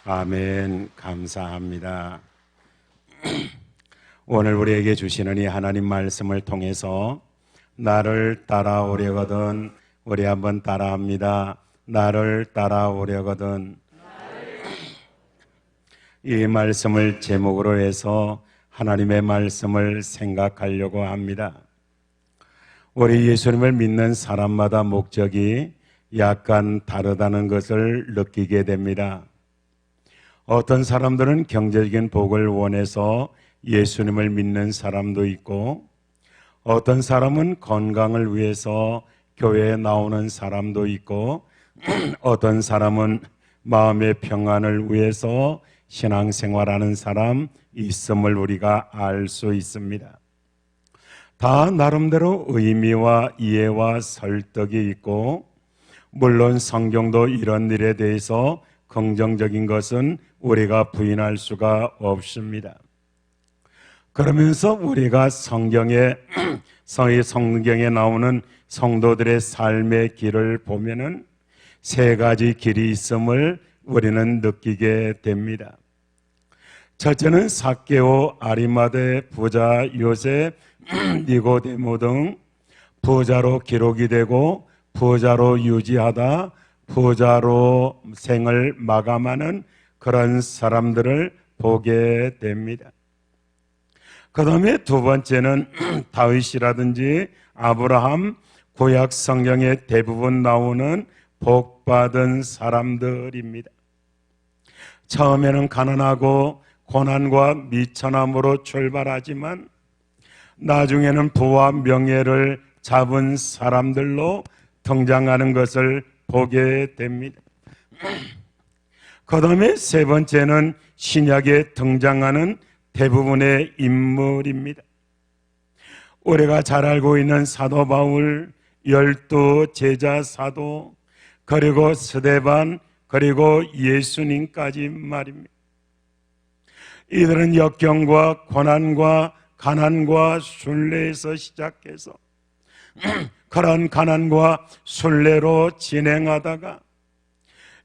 아멘. 감사합니다. 오늘 우리에게 주시는 이 하나님 말씀을 통해서 나를 따라오려거든 우리 한번 따라합니다. 나를 따라오려거든. 이 말씀을 제목으로 해서 하나님의 말씀을 생각하려고 합니다. 우리 예수님을 믿는 사람마다 목적이 약간 다르다는 것을 느끼게 됩니다. 어떤 사람들은 경제적인 복을 원해서 예수님을 믿는 사람도 있고, 어떤 사람은 건강을 위해서 교회에 나오는 사람도 있고, 어떤 사람은 마음의 평안을 위해서 신앙생활하는 사람 있음을 우리가 알 수 있습니다. 다 나름대로 의미와 이해와 설득이 있고, 물론 성경도 이런 일에 대해서 긍정적인 것은 우리가 부인할 수가 없습니다. 그러면서 우리가 성경에 나오는 성도들의 삶의 길을 보면은 세 가지 길이 있음을 우리는 느끼게 됩니다. 첫째는 삭개오, 아리마대, 부자 요셉, 니고데모 등 부자로 기록이 되고 부자로 유지하다 부자로 생을 마감하는 그런 사람들을 보게 됩니다. 그 다음에 두 번째는 다윗이라든지 아브라함, 구약 성경에 대부분 나오는 복받은 사람들입니다. 처음에는 가난하고 고난과 미천함으로 출발하지만 나중에는 부와 명예를 잡은 사람들로 등장하는 것을 보게 됩니다. 그 다음에 세 번째는 신약에 등장하는 대부분의 인물입니다. 우리가 잘 알고 있는 사도 바울, 12 제자 사도, 그리고 스데반, 그리고 예수님까지 말입니다. 이들은 역경과 고난과 가난과 순례에서 시작해서 그런 가난과 순례로 진행하다가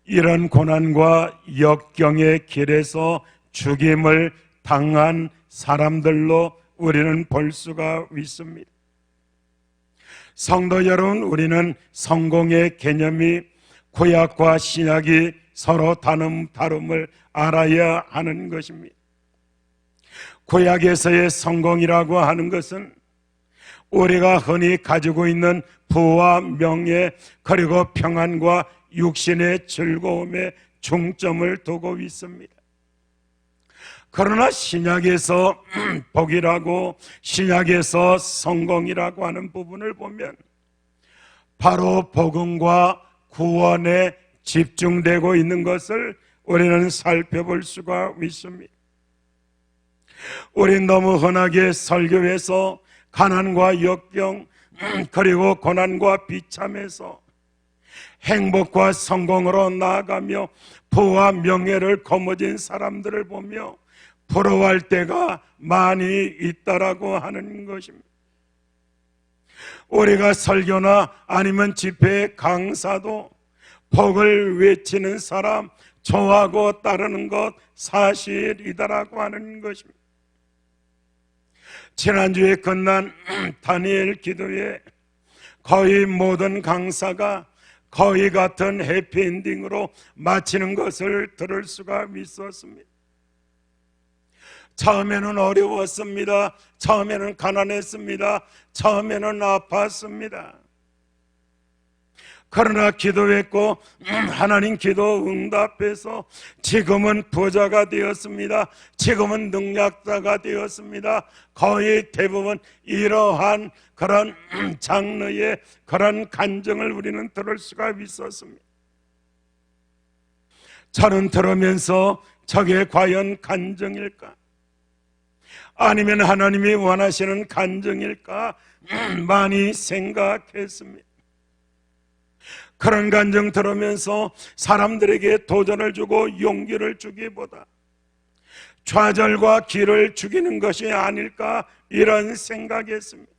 이런 고난과 역경의 길에서 죽임을 당한 사람들로 우리는 볼 수가 있습니다. 성도 여러분, 우리는 성공의 개념이 구약과 신약이 서로 다름을 알아야 하는 것입니다. 구약에서의 성공이라고 하는 것은 우리가 흔히 가지고 있는 부와 명예 그리고 평안과 육신의 즐거움에 중점을 두고 있습니다. 그러나 신약에서 복이라고 신약에서 성공이라고 하는 부분을 보면 바로 복음과 구원에 집중되고 있는 것을 우리는 살펴볼 수가 있습니다. 우린 너무 흔하게 설교에서 가난과 역경 그리고 고난과 비참에서 행복과 성공으로 나아가며 부와 명예를 거머쥔 사람들을 보며 부러워할 때가 많이 있다라고 하는 것입니다. 우리가 설교나 아니면 집회 강사도 복을 외치는 사람 좋아하고 따르는 것 사실이다라고 하는 것입니다. 지난주에 끝난 다니엘 기도에 거의 모든 강사가 거의 같은 해피엔딩으로 마치는 것을 들을 수가 있었습니다. 처음에는 어려웠습니다. 처음에는 가난했습니다. 처음에는 아팠습니다. 그러나 기도했고 하나님 기도 응답해서 지금은 부자가 되었습니다. 지금은 능력자가 되었습니다. 거의 대부분 이러한 그런 장르의 그런 간증을 우리는 들을 수가 있었습니다. 저는 들으면서 저게 과연 간증일까? 아니면 하나님이 원하시는 간증일까? 많이 생각했습니다. 그런 간증 들으면서 사람들에게 도전을 주고 용기를 주기보다 좌절과 기를 죽이는 것이 아닐까 이런 생각했습니다.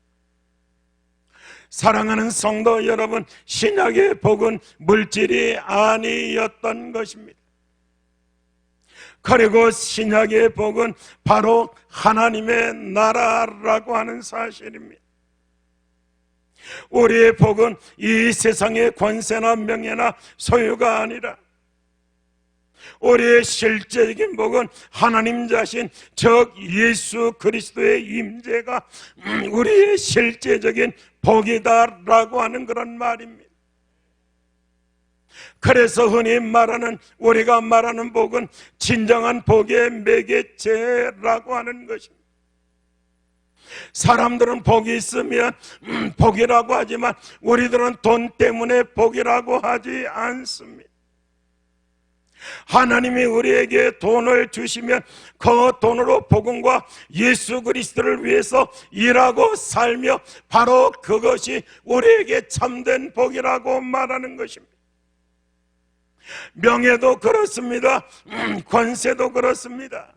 사랑하는 성도 여러분, 신약의 복은 물질이 아니었던 것입니다. 그리고 신약의 복은 바로 하나님의 나라라고 하는 사실입니다. 우리의 복은 이 세상의 권세나 명예나 소유가 아니라 우리의 실제적인 복은 하나님 자신, 즉 예수 그리스도의 임재가 우리의 실제적인 복이다라고 하는 그런 말입니다. 그래서 흔히 말하는, 우리가 말하는 복은 진정한 복의 매개체라고 하는 것입니다. 사람들은 복이 있으면 복이라고 하지만 우리들은 돈 때문에 복이라고 하지 않습니다. 하나님이 우리에게 돈을 주시면 그 돈으로 복음과 예수 그리스도를 위해서 일하고 살며 바로 그것이 우리에게 참된 복이라고 말하는 것입니다. 명예도 그렇습니다. 권세도 그렇습니다.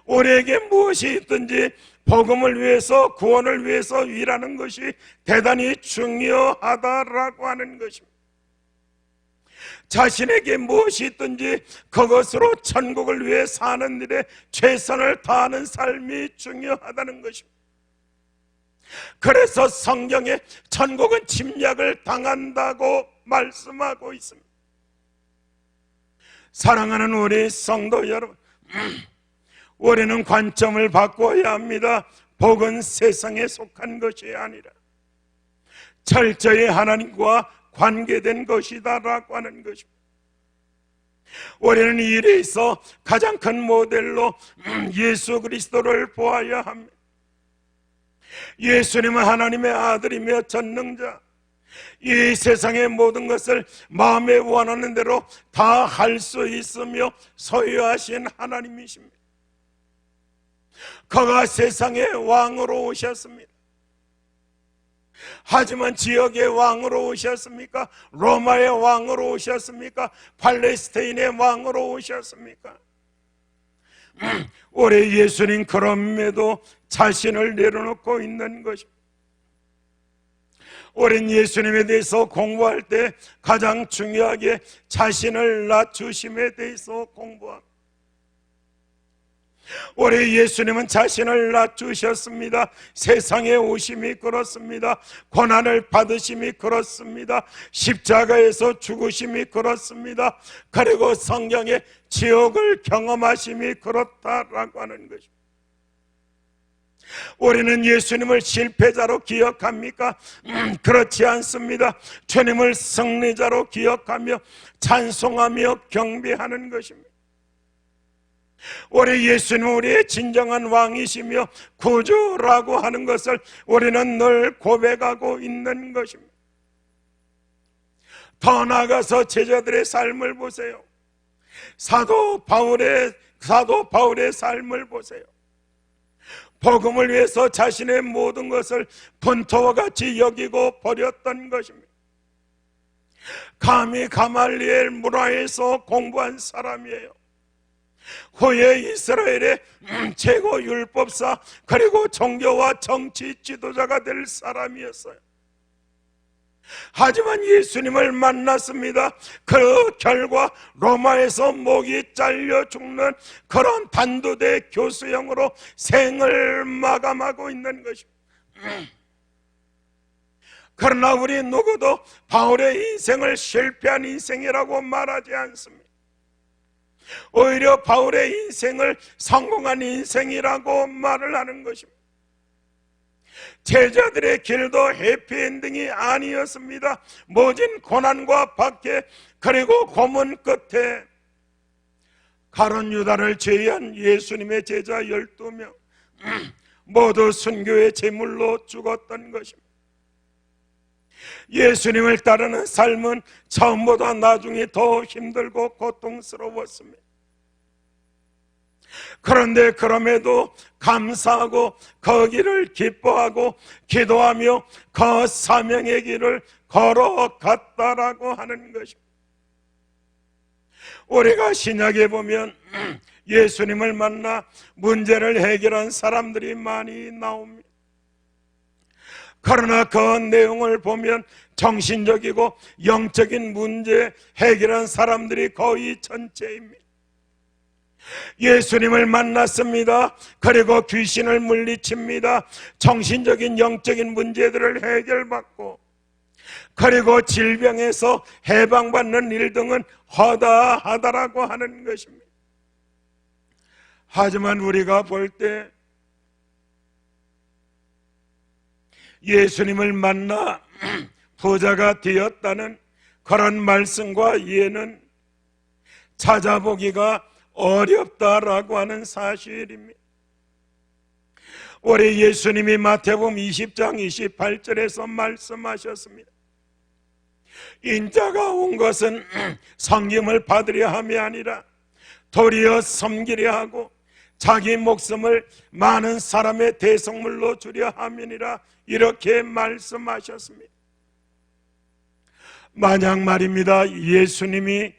우리에게 무엇이 있든지 복음을 위해서, 구원을 위해서 일하는 것이 대단히 중요하다라고 하는 것입니다. 자신에게 무엇이 있든지 그것으로 천국을 위해 사는 일에 최선을 다하는 삶이 중요하다는 것입니다. 그래서 성경에 천국은 침략을 당한다고 말씀하고 있습니다. 사랑하는 우리 성도 여러분, 우리는 관점을 바꿔야 합니다. 복은 세상에 속한 것이 아니라 철저히 하나님과 관계된 것이다라고 하는 것입니다. 우리는 이 일에 있어 가장 큰 모델로 예수 그리스도를 보아야 합니다. 예수님은 하나님의 아들이며 전능자, 이 세상의 모든 것을 마음에 원하는 대로 다 할 수 있으며 소유하신 하나님이십니다. 그가 세상의 왕으로 오셨습니다. 하지만 지역의 왕으로 오셨습니까? 로마의 왕으로 오셨습니까? 팔레스타인의 왕으로 오셨습니까? 우리 예수님 그럼에도 자신을 내려놓고 있는 것입니다. 우린 예수님에 대해서 공부할 때 가장 중요하게 자신을 낮추심에 대해서 공부합니다. 우리 예수님은 자신을 낮추셨습니다. 세상에 오심이 그렇습니다. 고난을 받으심이 그렇습니다. 십자가에서 죽으심이 그렇습니다. 그리고 성경에 지옥을 경험하심이 그렇다라고 하는 것입니다. 우리는 예수님을 실패자로 기억합니까? 그렇지 않습니다. 주님을 승리자로 기억하며 찬송하며 경배하는 것입니다. 우리 예수는 우리의 진정한 왕이시며 구주라고 하는 것을 우리는 늘 고백하고 있는 것입니다. 더 나아가서 제자들의 삶을 보세요. 사도 바울의 삶을 보세요. 복음을 위해서 자신의 모든 것을 분토와 같이 여기고 버렸던 것입니다. 감히 가말리엘 문화에서 공부한 사람이에요. 후에 이스라엘의 최고 율법사 그리고 종교와 정치 지도자가 될 사람이었어요. 하지만 예수님을 만났습니다. 그 결과 로마에서 목이 잘려 죽는 그런 단두대 교수형으로 생을 마감하고 있는 것입니다. 그러나 우리 누구도 바울의 인생을 실패한 인생이라고 말하지 않습니다. 오히려 바울의 인생을 성공한 인생이라고 말을 하는 것입니다. 제자들의 길도 해피엔딩이 아니었습니다. 모진 고난과 박해 그리고 고문 끝에 가룟 유다를 제외한 예수님의 제자 12명 모두 순교의 제물로 죽었던 것입니다. 예수님을 따르는 삶은 처음보다 나중에 더 힘들고 고통스러웠습니다. 그런데 그럼에도 감사하고 그 길을 기뻐하고 기도하며 그 사명의 길을 걸어갔다라고 하는 것입니다. 우리가 신약에 보면 예수님을 만나 문제를 해결한 사람들이 많이 나옵니다. 그러나 그 내용을 보면 정신적이고 영적인 문제 해결한 사람들이 거의 전체입니다. 예수님을 만났습니다. 그리고 귀신을 물리칩니다. 정신적인 영적인 문제들을 해결받고, 그리고 질병에서 해방받는 일 등은 허다하다라고 하는 것입니다. 하지만 우리가 볼 때 예수님을 만나 부자가 되었다는 그런 말씀과 이해는 찾아보기가 어렵다라고 하는 사실입니다. 우리 예수님이 마태복음 20장 28절에서 말씀하셨습니다. 인자가 온 것은 섬김을 받으려 함이 아니라 도리어 섬기려 하고 자기 목숨을 많은 사람의 대속물로 주려 함이니라, 이렇게 말씀하셨습니다. 만약 말입니다, 예수님이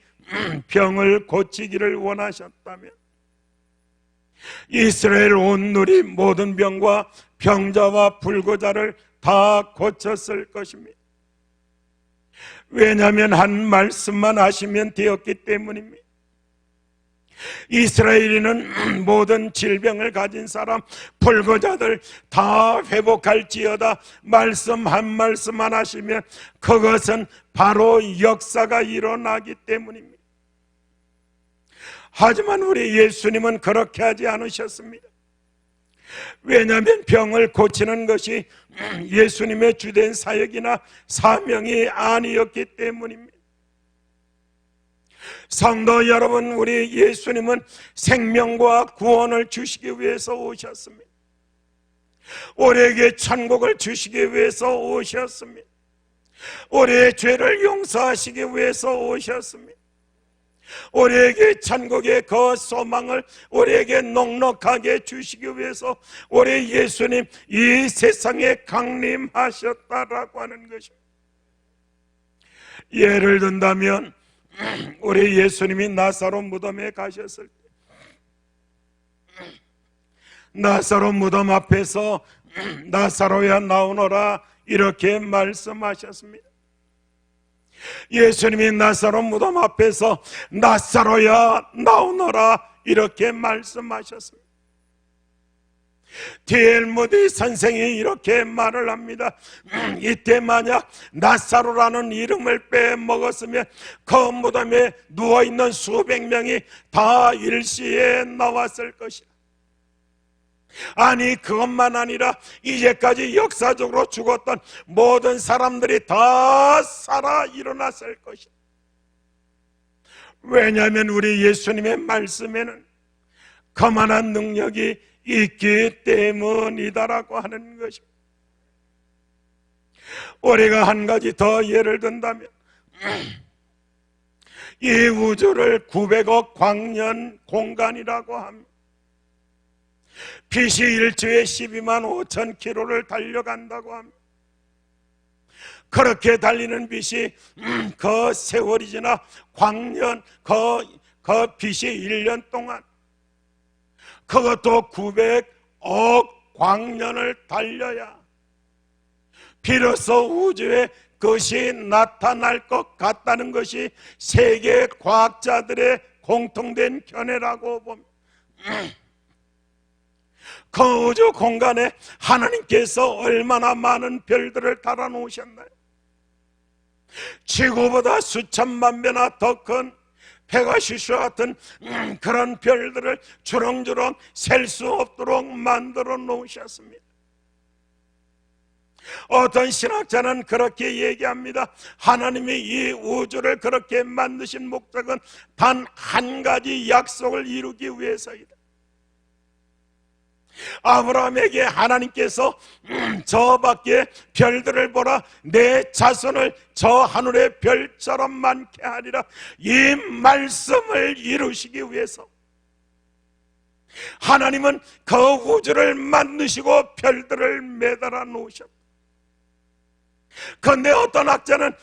병을 고치기를 원하셨다면 이스라엘 온 누리 모든 병과 병자와 불구자를 다 고쳤을 것입니다. 왜냐하면 한 말씀만 하시면 되었기 때문입니다. 이스라엘인은 모든 질병을 가진 사람, 불구자들 다 회복할지어다 말씀 한 말씀만 하시면 그것은 바로 역사가 일어나기 때문입니다. 하지만 우리 예수님은 그렇게 하지 않으셨습니다. 왜냐하면 병을 고치는 것이 예수님의 주된 사역이나 사명이 아니었기 때문입니다. 성도 여러분, 우리 예수님은 생명과 구원을 주시기 위해서 오셨습니다. 우리에게 천국을 주시기 위해서 오셨습니다. 우리의 죄를 용서하시기 위해서 오셨습니다. 우리에게 천국의 그 소망을 우리에게 넉넉하게 주시기 위해서 우리 예수님 이 세상에 강림하셨다라고 하는 것입니다. 예를 든다면 우리 예수님이 나사로 무덤에 가셨을 때 나사로 무덤 앞에서 나사로야 나오너라 이렇게 말씀하셨습니다. 예수님이 나사로 무덤 앞에서 나사로야 나오너라 이렇게 말씀하셨습니다. D.L. 무디 선생이 이렇게 말을 합니다. 이때 만약 나사로라는 이름을 빼먹었으면 그 무덤에 누워있는 수백 명이 다 일시에 나왔을 것이다. 아니, 그것만 아니라 이제까지 역사적으로 죽었던 모든 사람들이 다 살아 일어났을 것이다. 왜냐하면 우리 예수님의 말씀에는 그만한 능력이 있기 때문이다라고 하는 것입니다. 우리가 한 가지 더 예를 든다면 이 우주를 900억 광년 공간이라고 합니다. 빛이 일주에 12만 5천 킬로를 달려간다고 합니다. 그렇게 달리는 빛이 그 세월이 지나 광년 그 빛이 1년 동안 그것도 900억 광년을 달려야 비로소 우주에 그것이 나타날 것 같다는 것이 세계 과학자들의 공통된 견해라고 봅니다. 그 우주 공간에 하나님께서 얼마나 많은 별들을 달아놓으셨나요? 지구보다 수천만 배나 더 큰 페가시스와 같은 그런 별들을 주렁주렁 셀 수 없도록 만들어 놓으셨습니다. 어떤 신학자는 그렇게 얘기합니다. 하나님이 이 우주를 그렇게 만드신 목적은 단 한 가지 약속을 이루기 위해서이다. 아브라함에게 하나님께서 저 밖에 별들을 보라, 내 자손을 저 하늘의 별처럼 많게 하리라, 이 말씀을 이루시기 위해서 하나님은 그 우주를 만드시고 별들을 매달아 놓으셨다. 그런데 어떤 학자는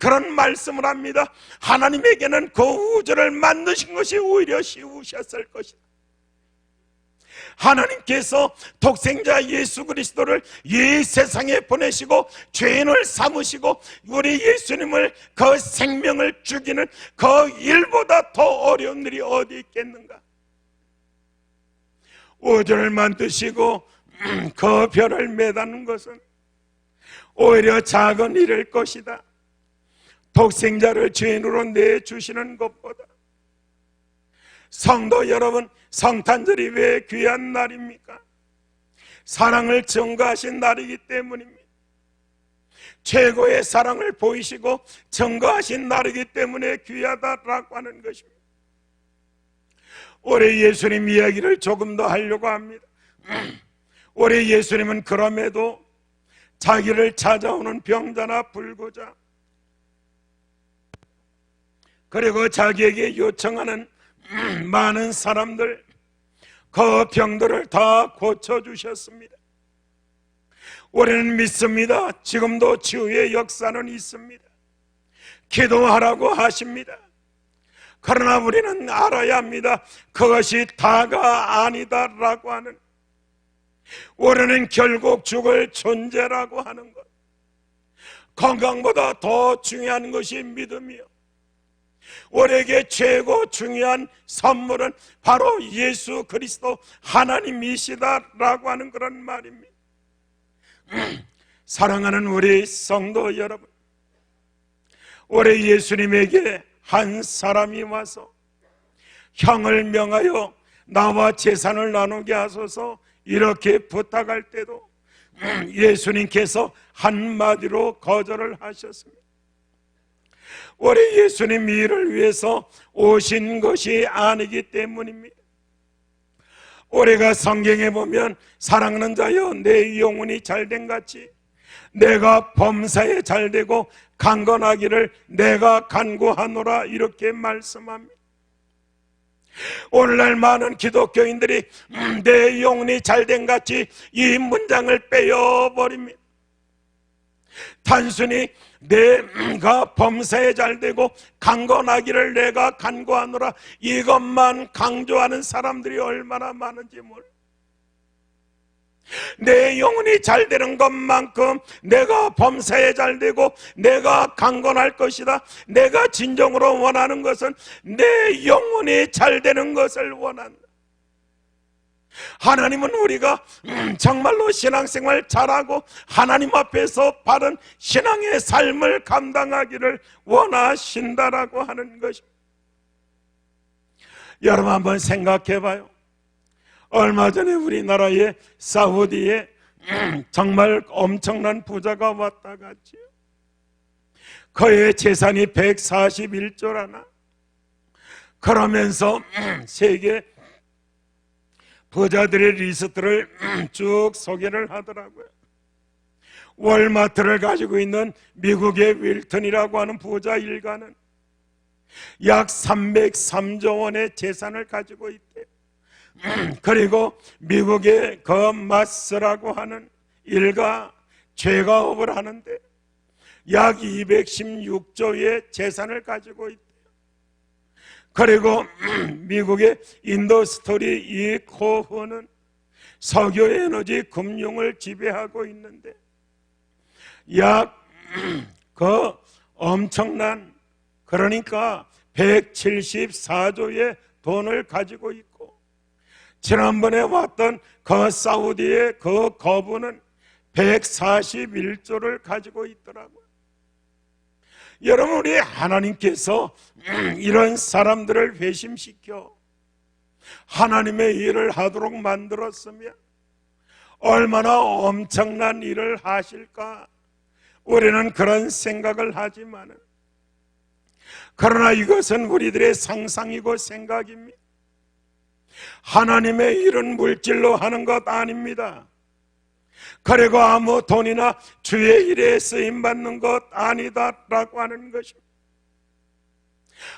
그런 말씀을 합니다. 하나님에게는 그 우주를 만드신 것이 오히려 쉬우셨을 것이다. 하나님께서 독생자 예수 그리스도를 이 세상에 보내시고 죄인을 삼으시고 우리 예수님을 그 생명을 죽이는 그 일보다 더 어려운 일이 어디 있겠는가? 우주를 만드시고 그 별을 매다는 것은 오히려 작은 일일 것이다. 독생자를 죄인으로 내주시는 것보다. 성도 여러분, 성탄절이 왜 귀한 날입니까? 사랑을 증거하신 날이기 때문입니다. 최고의 사랑을 보이시고 증거하신 날이기 때문에 귀하다라고 하는 것입니다. 올해 예수님 이야기를 조금 더 하려고 합니다. 올해 예수님은 그럼에도 자기를 찾아오는 병자나 불구자, 그리고 자기에게 요청하는 많은 사람들, 그 병들을 다 고쳐주셨습니다. 올해는 믿습니다. 지금도 치유의 역사는 있습니다. 기도하라고 하십니다. 그러나 우리는 알아야 합니다. 그것이 다가 아니다라고 하는, 올해는 결국 죽을 존재라고 하는 것, 건강보다 더 중요한 것이 믿음이요, 우리에게 최고 중요한 선물은 바로 예수 그리스도 하나님이시다라고 하는 그런 말입니다. 사랑하는 우리 성도 여러분, 올해 예수님에게 한 사람이 와서 형을 명하여 나와 재산을 나누게 하소서 이렇게 부탁할 때도 예수님께서 한마디로 거절을 하셨습니다. 올해 예수님 일을 위해서 오신 것이 아니기 때문입니다. 올해가 성경에 보면 사랑하는 자여 내 영혼이 잘된 같이 내가 범사에 잘되고 강건하기를 내가 간구하노라 이렇게 말씀합니다. 오늘날 많은 기독교인들이 내 영혼이 잘된 같이 이 문장을 빼어버립니다. 단순히 내가 범사에 잘되고 강건하기를 내가 간구하노라 이것만 강조하는 사람들이 얼마나 많은지 몰라. 내 영혼이 잘되는 것만큼 내가 범사에 잘되고 내가 강건할 것이다, 내가 진정으로 원하는 것은 내 영혼이 잘되는 것을 원한다. 하나님은 우리가 정말로 신앙생활 잘하고 하나님 앞에서 바른 신앙의 삶을 감당하기를 원하신다라고 하는 것입니다. 여러분 한번 생각해 봐요. 얼마 전에 우리나라의 사우디에 정말 엄청난 부자가 왔다 갔지요. 그의 재산이 141조라나. 그러면서 세계 부자들의 리스트를 쭉 소개를 하더라고요. 월마트를 가지고 있는 미국의 윌턴이라고 하는 부자 일가는 약 303조 원의 재산을 가지고 있대요. 그리고 미국의 그 마스라고 하는 일가 죄가업을 하는데 약 216조의 재산을 가지고 있대요. 그리고 미국의 인더스토리 이 코흐는 석유 에너지 금융을 지배하고 있는데 약 그 엄청난, 그러니까 174조의 돈을 가지고 있고, 지난번에 왔던 그 사우디의 그 거부는 141조를 가지고 있더라고요. 여러분, 우리 하나님께서 이런 사람들을 회심시켜 하나님의 일을 하도록 만들었으면 얼마나 엄청난 일을 하실까, 우리는 그런 생각을 하지만은, 그러나 이것은 우리들의 상상이고 생각입니다. 하나님의 일은 물질로 하는 것 아닙니다. 그리고 아무 돈이나 주의 일에 쓰임받는 것 아니다라고 하는 것입니다.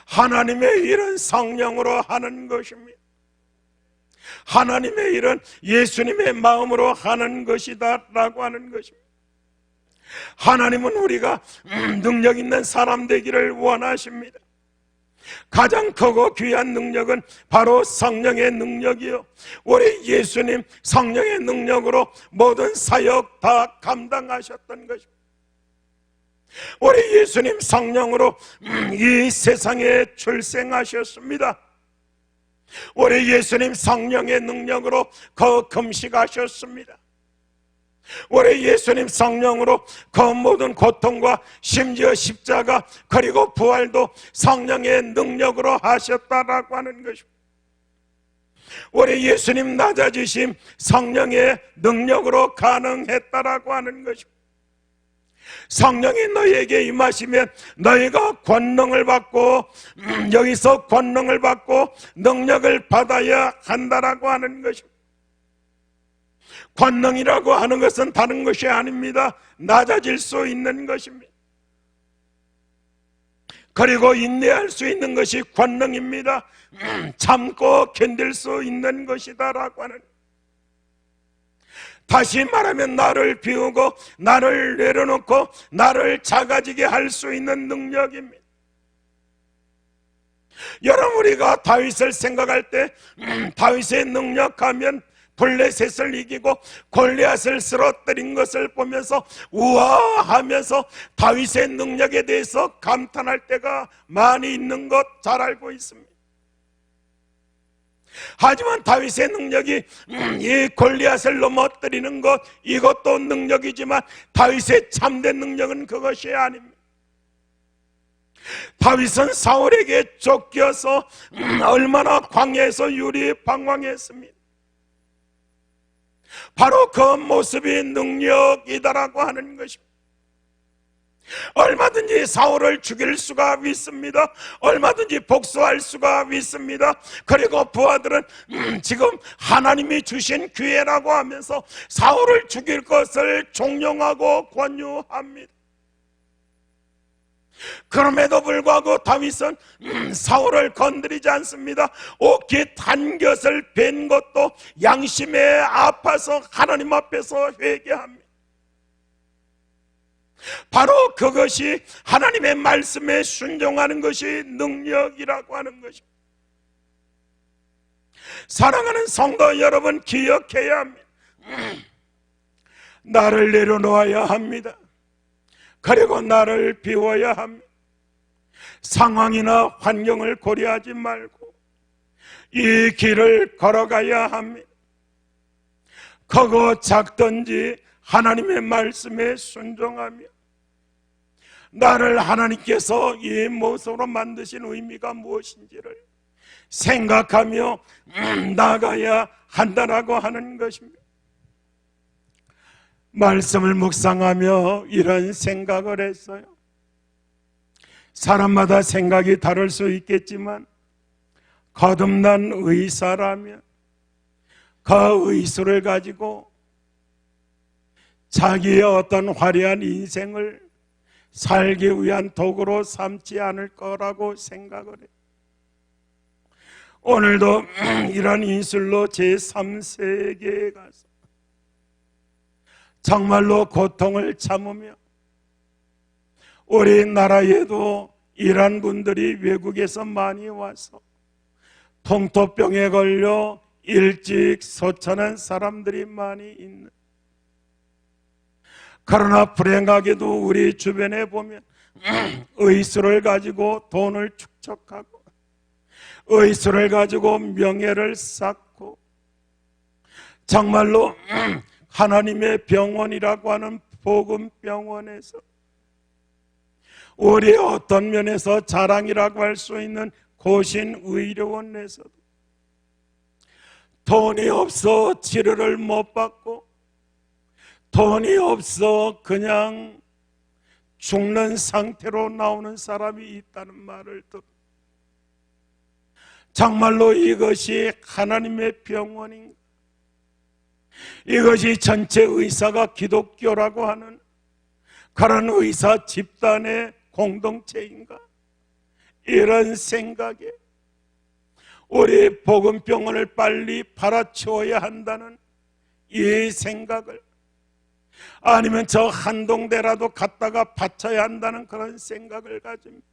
하나님의 일은 성령으로 하는 것입니다. 하나님의 일은 예수님의 마음으로 하는 것이다라고 하는 것입니다. 하나님은 우리가 능력 있는 사람 되기를 원하십니다. 가장 크고 귀한 능력은 바로 성령의 능력이요, 우리 예수님 성령의 능력으로 모든 사역 다 감당하셨던 것입니다. 우리 예수님 성령으로 이 세상에 출생하셨습니다. 우리 예수님 성령의 능력으로 그 금식하셨습니다. 우리 예수님 성령으로 그 모든 고통과 심지어 십자가 그리고 부활도 성령의 능력으로 하셨다라고 하는 것입니다. 우리 예수님 낮아지심 성령의 능력으로 가능했다라고 하는 것입니다. 성령이 너희에게 임하시면 너희가 권능을 받고 여기서 권능을 받고 능력을 받아야 한다라고 하는 것입니다. 권능이라고 하는 것은 다른 것이 아닙니다. 낮아질 수 있는 것입니다. 그리고 인내할 수 있는 것이 권능입니다. 참고 견딜 수 있는 것이다라고 하는, 다시 말하면 나를 비우고 나를 내려놓고 나를 작아지게 할 수 있는 능력입니다. 여러분, 우리가 다윗을 생각할 때 다윗의 능력하면 블레셋을 이기고 골리앗을 쓰러뜨린 것을 보면서 우아하면서 다윗의 능력에 대해서 감탄할 때가 많이 있는 것 잘 알고 있습니다. 하지만 다윗의 능력이 이 골리앗을 넘어뜨리는 것, 이것도 능력이지만 다윗의 참된 능력은 그것이 아닙니다. 다윗은 사울에게 쫓겨서 얼마나 광야에서 유리방황했습니다. 바로 그 모습이 능력이다라고 하는 것입니다. 얼마든지 사울을 죽일 수가 있습니다. 얼마든지 복수할 수가 있습니다. 그리고 부하들은 지금 하나님이 주신 기회라고 하면서 사울을 죽일 것을 종용하고 권유합니다. 그럼에도 불구하고 다윗은 사울을 건드리지 않습니다. 옷깃 한 곁을 벤 것도 양심에 아파서 하나님 앞에서 회개합니다. 바로 그것이 하나님의 말씀에 순종하는 것이 능력이라고 하는 것입니다. 사랑하는 성도 여러분, 기억해야 합니다. 나를 내려놓아야 합니다. 그리고 나를 비워야 합니다. 상황이나 환경을 고려하지 말고 이 길을 걸어가야 합니다. 크고 작든지 하나님의 말씀에 순종하며 나를 하나님께서 이 모습으로 만드신 의미가 무엇인지를 생각하며 나가야 한다라고 하는 것입니다. 말씀을 묵상하며 이런 생각을 했어요. 사람마다 생각이 다를 수 있겠지만 거듭난 의사라면 그 의술을 가지고 자기의 어떤 화려한 인생을 살기 위한 도구로 삼지 않을 거라고 생각을 해요. 오늘도 이런 인술로 제3세계에 가서 정말로 고통을 참으며 우리나라에도 이런 분들이 외국에서 많이 와서 풍토병에 걸려 일찍 소천한 사람들이 많이 있는, 그러나 불행하게도 우리 주변에 보면 의술을 가지고 돈을 축적하고 의술을 가지고 명예를 쌓고 정말로 하나님의 병원이라고 하는 복음병원에서 우리 어떤 면에서 자랑이라고 할 수 있는 고신의료원에서도 돈이 없어 치료를 못 받고 돈이 없어 그냥 죽는 상태로 나오는 사람이 있다는 말을 듣고 정말로 이것이 하나님의 병원인가? 이것이 전체 의사가 기독교라고 하는 그런 의사 집단의 공동체인가? 이런 생각에 우리 복음병원을 빨리 팔아치워야 한다는 이 생각을, 아니면 저 한동대라도 갖다가 바쳐야 한다는 그런 생각을 가집니다.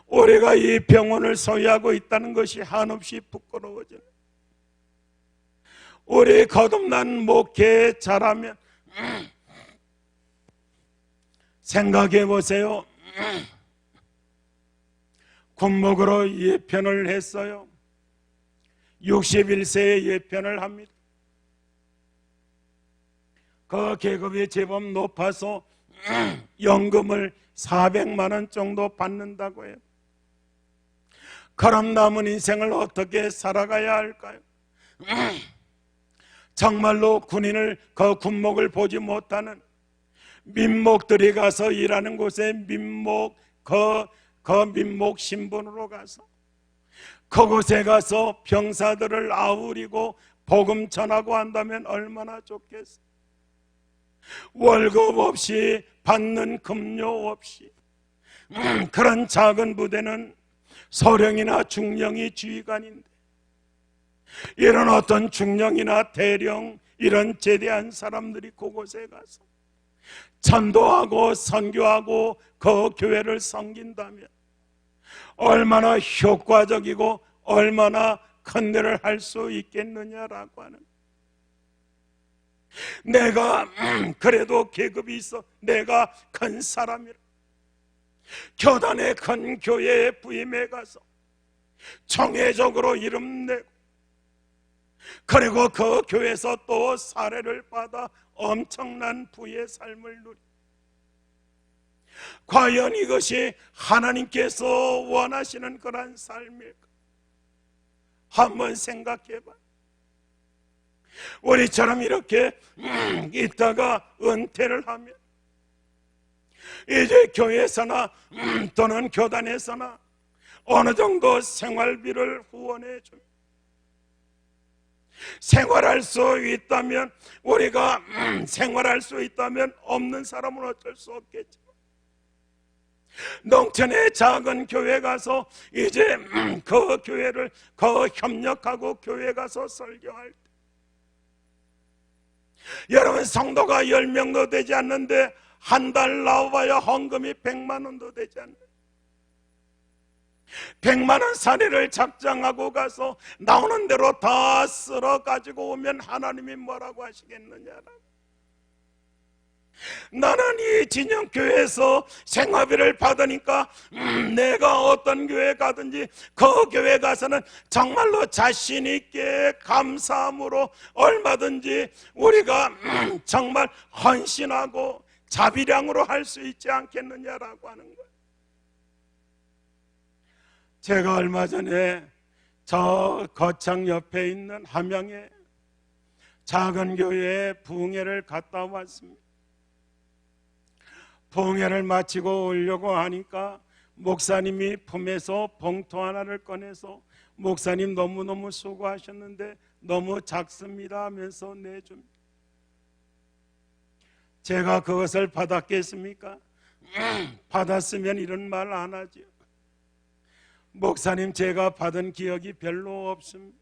우리가 이 병원을 소유하고 있다는 것이 한없이 부끄러워집니다. 우리 거듭난 목회에 잘하면 생각해 보세요. 군목으로 예편을 했어요. 61세에 예편을 합니다. 그 계급이 제법 높아서 연금을 400만 원 정도 받는다고 해요. 그럼 남은 인생을 어떻게 살아가야 할까요? 정말로 군인을 그 군목을 보지 못하는 민목들이 가서 일하는 곳에 민목 민목 신분으로 가서 그곳에 가서 병사들을 아우리고 복음 전하고 한다면 얼마나 좋겠어. 월급 없이 받는 급료 없이 그런 작은 부대는 소령이나 중령이 지휘관인데, 이런 어떤 중령이나 대령 이런 제대한 사람들이 그곳에 가서 전도하고 선교하고 그 교회를 섬긴다면 얼마나 효과적이고 얼마나 큰 일을 할 수 있겠느냐라고 하는. 내가 그래도 계급이 있어, 내가 큰 사람이라 교단의 큰 교회에 부임해 가서 정회적으로 이름 내고, 그리고 그 교회에서 또 사례를 받아 엄청난 부의 삶을 누리, 과연 이것이 하나님께서 원하시는 그런 삶일까? 한번 생각해봐. 우리처럼 이렇게 있다가 은퇴를 하면 이제 교회에서나 또는 교단에서나 어느 정도 생활비를 후원해 줍니다. 생활할 수 있다면, 우리가 생활할 수 있다면 없는 사람은 어쩔 수 없겠지만, 농촌의 작은 교회 가서 이제 그 교회를 협력하고 교회 가서 설교할 때, 여러분 성도가 10명도 되지 않는데 한 달 나와봐야 헌금이 100만 원도 되지 않는, 100만 원 사례를 작정하고 가서 나오는 대로 다 쓸어 가지고 오면 하나님이 뭐라고 하시겠느냐라고. 나는 이 진영교회에서 생활비를 받으니까 내가 어떤 교회 가든지 그 교회 가서는 정말로 자신 있게 감사함으로 얼마든지 우리가 정말 헌신하고 자비량으로 할 수 있지 않겠느냐라고 하는 거예요. 제가 얼마 전에 저 거창 옆에 있는 함양의 작은 교회에 부흥회를 갔다 왔습니다. 부흥회를 마치고 오려고 하니까 목사님이 품에서 봉투 하나를 꺼내서, 목사님 너무너무 수고하셨는데 너무 작습니다 하면서 내줍니다. 제가 그것을 받았겠습니까? 받았으면 이런 말 안 하죠. 목사님, 제가 받은 기억이 별로 없습니다.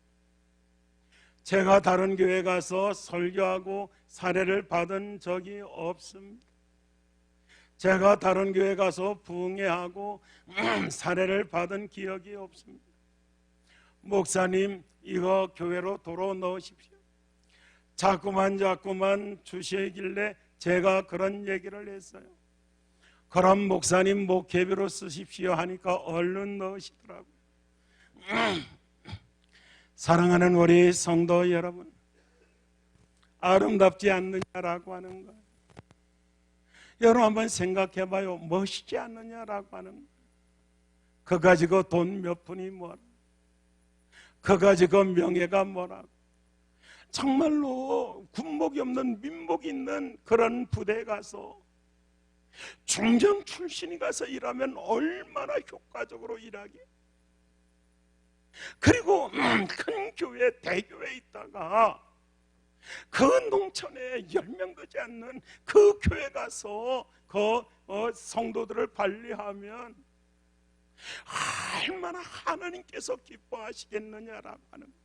제가 다른 교회 가서 설교하고 사례를 받은 적이 없습니다. 제가 다른 교회 가서 부흥회하고 사례를 받은 기억이 없습니다. 목사님, 이거 교회로 도로 넣으십시오. 자꾸만 주시길래 제가 그런 얘기를 했어요. 그럼 목사님 목회비로 쓰십시오 하니까 얼른 넣으시더라고요. 사랑하는 우리 성도 여러분, 아름답지 않느냐라고 하는 거예요. 여러분 한번 생각해봐요. 멋있지 않느냐라고 하는 거예요. 그 가지고 돈 몇 푼이 뭐라, 그 가지고 명예가 뭐라고. 정말로 군복이 없는 민복이 있는 그런 부대에 가서 중정 출신이 가서 일하면 얼마나 효과적으로 일하게. 그리고 큰 교회, 대교회에 있다가 그 농촌에 10명 되지 않는 그 교회 가서 그 성도들을 관리하면 얼마나 하나님께서 기뻐하시겠느냐라고 하는 거예요.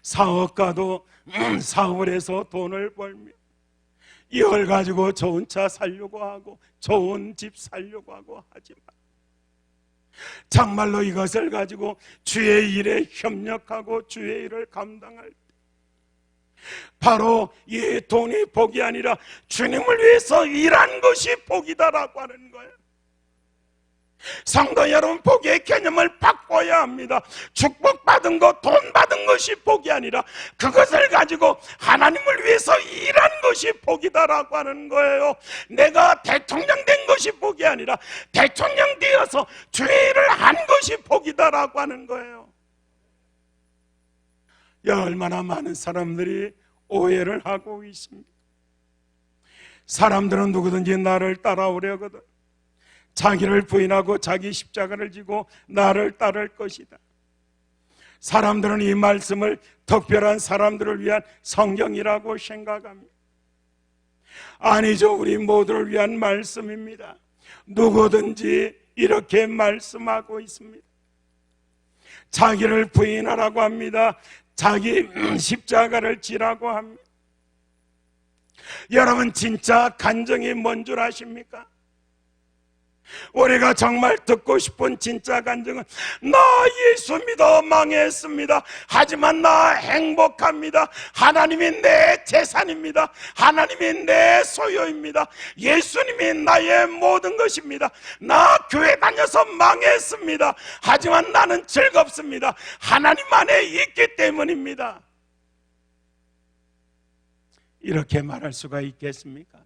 사업가도 사업을 해서 돈을 벌며 이걸 가지고 좋은 차 살려고 하고 좋은 집 살려고 하고 하지만, 정말로 이것을 가지고 주의 일에 협력하고 주의 일을 감당할 때 바로 이 돈이 복이 아니라 주님을 위해서 일한 것이 복이다라고 하는 거예요. 성도 여러분, 복의 개념을 바꿔야 합니다. 축복받은 것, 돈 받은 것이 복이 아니라 그것을 가지고 하나님을 위해서 일한 것이 복이다라고 하는 거예요. 내가 대통령 된 것이 복이 아니라 대통령 되어서 주의를 한 것이 복이다라고 하는 거예요. 얼마나 많은 사람들이 오해를 하고 있습니다. 사람들은 누구든지 나를 따라오려거든 자기를 부인하고 자기 십자가를 지고 나를 따를 것이다. 사람들은 이 말씀을 특별한 사람들을 위한 성경이라고 생각합니다. 아니죠. 우리 모두를 위한 말씀입니다. 누구든지 이렇게 말씀하고 있습니다. 자기를 부인하라고 합니다. 자기 십자가를 지라고 합니다. 여러분, 진짜 간증이 뭔 줄 아십니까? 우리가 정말 듣고 싶은 진짜 간증은 나 예수 믿어 망했습니다. 하지만 나 행복합니다. 하나님이 내 재산입니다. 하나님이 내 소유입니다. 예수님이 나의 모든 것입니다. 나 교회 다녀서 망했습니다. 하지만 나는 즐겁습니다. 하나님 안에 있기 때문입니다. 이렇게 말할 수가 있겠습니까?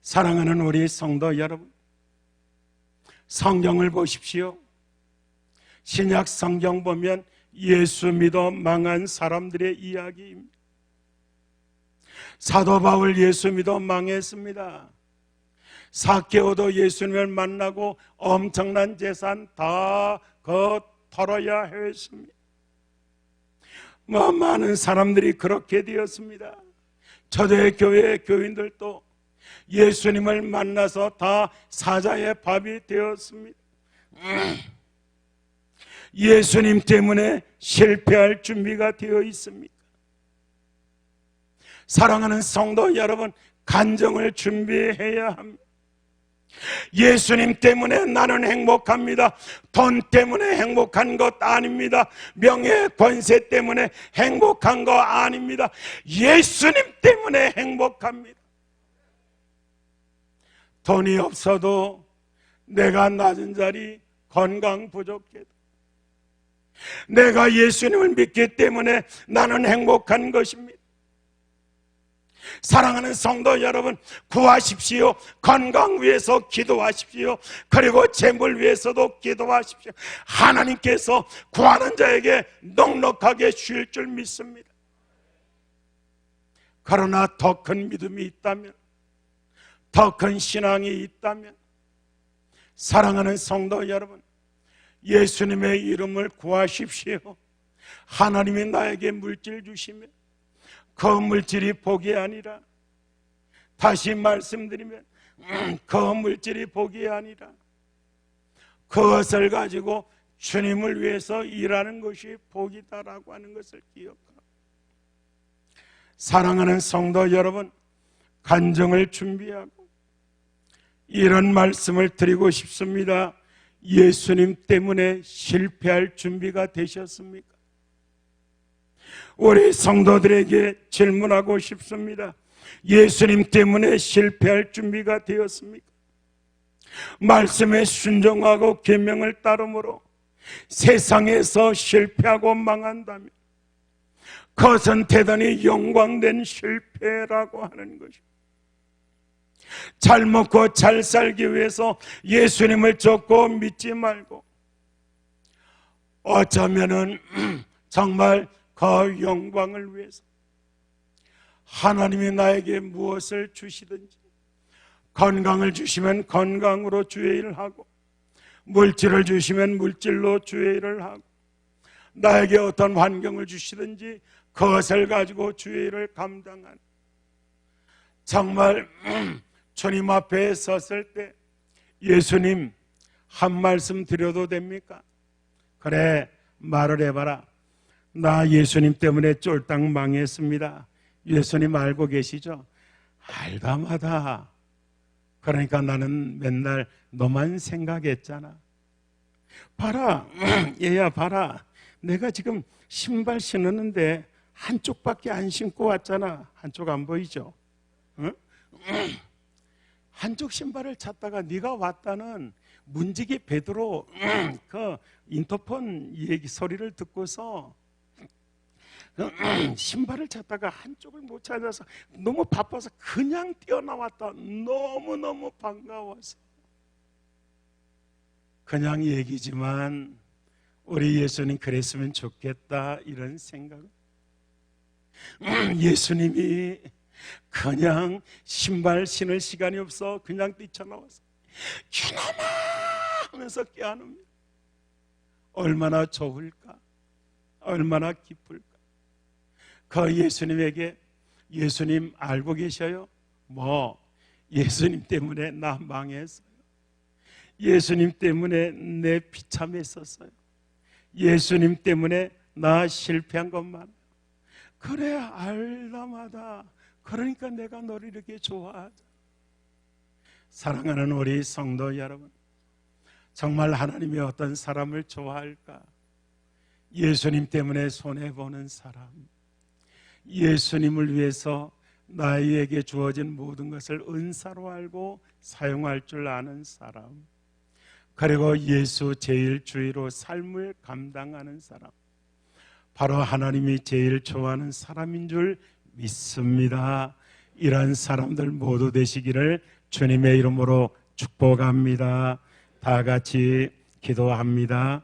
사랑하는 우리 성도 여러분, 성경을 보십시오. 신약 성경 보면 예수 믿어 망한 사람들의 이야기입니다. 사도 바울 예수 믿어 망했습니다. 삭개오도 예수님을 만나고 엄청난 재산 다 털어야 했습니다. 많은 사람들이 그렇게 되었습니다. 초대교회 교인들도 예수님을 만나서 다 사자의 밥이 되었습니다. 예수님 때문에 실패할 준비가 되어 있습니다. 사랑하는 성도 여러분, 간증을 준비해야 합니다. 예수님 때문에 나는 행복합니다. 돈 때문에 행복한 것 아닙니다. 명예 권세 때문에 행복한 거 아닙니다. 예수님 때문에 행복합니다. 돈이 없어도 내가 낮은 자리 건강 부족해도 내가 예수님을 믿기 때문에 나는 행복한 것입니다. 사랑하는 성도 여러분, 구하십시오. 건강 위해서 기도하십시오. 그리고 재물 위해서도 기도하십시오. 하나님께서 구하는 자에게 넉넉하게 주실 줄 믿습니다. 그러나 더 큰 믿음이 있다면, 더 큰 신앙이 있다면, 사랑하는 성도 여러분, 예수님의 이름을 구하십시오. 하나님이 나에게 물질 주시면 그 물질이 복이 아니라, 다시 말씀드리면 그 물질이 복이 아니라 그것을 가지고 주님을 위해서 일하는 것이 복이다라고 하는 것을 기억하고, 사랑하는 성도 여러분, 간증을 준비하고 이런 말씀을 드리고 싶습니다. 예수님 때문에 실패할 준비가 되셨습니까? 우리 성도들에게 질문하고 싶습니다. 예수님 때문에 실패할 준비가 되었습니까? 말씀에 순종하고 계명을 따름으로 세상에서 실패하고 망한다면 그것은 대단히 영광된 실패라고 하는 것입니다. 잘 먹고 잘 살기 위해서 예수님을 쫓고 믿지 말고 어쩌면은 정말 그 영광을 위해서 하나님이 나에게 무엇을 주시든지, 건강을 주시면 건강으로 주의 일을 하고, 물질을 주시면 물질로 주의 일을 하고, 나에게 어떤 환경을 주시든지 그것을 가지고 주의 일을 감당하는, 정말 주님 앞에 섰을 때 예수님 한 말씀 드려도 됩니까? 그래, 말을 해봐라. 나 예수님 때문에 쫄딱 망했습니다. 예수님 알고 계시죠? 알다마다. 그러니까 나는 맨날 너만 생각했잖아. 봐라, 얘야 봐라. 내가 지금 신발 신었는데 한쪽밖에 안 신고 왔잖아. 한쪽 안 보이죠? 응? 한쪽 신발을 찾다가 네가 왔다는 문지기 베드로 그 인터폰 얘기 소리를 듣고서 신발을 찾다가 한쪽을 못 찾아서 너무 바빠서 그냥 뛰어나왔다. 너무너무 반가워서. 그냥 얘기지만 우리 예수님 그랬으면 좋겠다 이런 생각. 예수님이 그냥 신발 신을 시간이 없어 그냥 뛰쳐나와서 주님아 하면서 깨안습니다. 얼마나 좋을까, 얼마나 기쁠까. 그 예수님에게, 예수님 알고 계셔요? 뭐 예수님 때문에 나 망했어요. 예수님 때문에 내 비참했었어요. 예수님 때문에 나 실패한 것만. 그래 알다마다. 그러니까 내가 너를 이렇게 좋아하자. 사랑하는 우리 성도 여러분, 정말 하나님이 어떤 사람을 좋아할까? 예수님 때문에 손해보는 사람, 예수님을 위해서 나에게 주어진 모든 것을 은사로 알고 사용할 줄 아는 사람, 그리고 예수 제일 주의로 삶을 감당하는 사람, 바로 하나님이 제일 좋아하는 사람인 줄 믿습니다. 이런 사람들 모두 되시기를 주님의 이름으로 축복합니다. 다 같이 기도합니다.